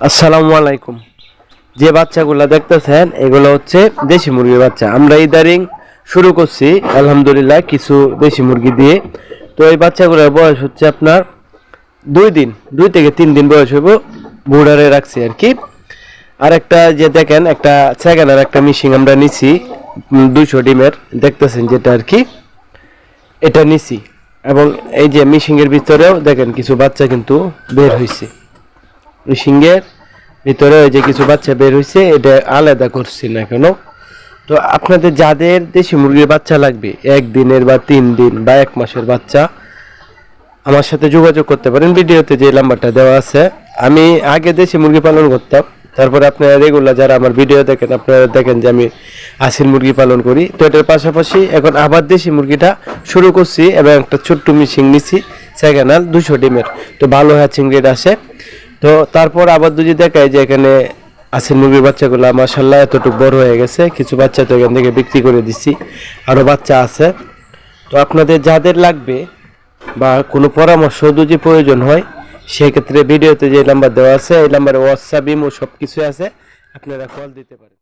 আসসালামু আলাইকুম। যে বাচ্চাগুলো দেখতেছেন এগুলো হচ্ছে দেশি মুরগির বাচ্চা। আমরা ইদারিং শুরু করছি আলহামদুলিল্লাহ কিছু দেশি মুরগি দিয়ে। তো এই বাচ্চাগুলোর বয়স হচ্ছে আপনার 2 দিন, 2 থেকে 3 দিন বয়স হইব। বুড়ারে রাখছি আর কি। আর একটা যে দেখেন একটা সেকেন্ডের একটা মিশিং আমরা নিছি 200 ডিমের, দেখতেছেন যেটা আর কি, এটা নিছি। এবং এই যে মিশিংয়ের ভিতরেও দেখেন কিছু বাচ্চা কিন্তু বের হয়েছে। মিশিংয়ের ভিতরে ওই যে কিছু বাচ্চা বের হয়েছে, এটা আলাদা করছি না কেন। তো আপনাদের যাদের দেশি মুরগির বাচ্চা লাগবে 1 দিনের বা 3 দিন বা 1 মাসের বাচ্চা, আমার সাথে যোগাযোগ করতে পারেন। ভিডিওতে যে নাম্বারটা দেওয়া আছে। আমি আগে দেশি মুরগি পালন করতাম, তারপরে আপনারা রেগুলার যারা আমার ভিডিও দেখেন আপনারা দেখেন যে আমি আসিল মুরগি পালন করি। তো এটার পাশাপাশি এখন আবার দেশি মুরগিটা শুরু করছি এবং একটা ছোট্ট মিশিং নিছি সেকেন্ড 200 ডিমের। তো ভালো হ্যাচিং রেট আসে। তো তারপর আবার যদি দেখায় যে এখানে আসিল মুরগির বাচ্চাগুলো মাশাআল্লাহ এতটুকু বড় হয়ে গেছে, কিছু বাচ্চা তো এখান থেকে বিক্রি করে দিছি, আরও বাচ্চা আছে। তো আপনাদের যাদের লাগবে বা কোনো পরামর্শ যদি প্রয়োজন হয়, সেক্ষেত্রে ভিডিওতে যে নাম্বার দেওয়া আছে এই নাম্বারে হোয়াটসঅ্যাপ ইমো সব কিছু আছে, আপনারা কল দিতে পারেন।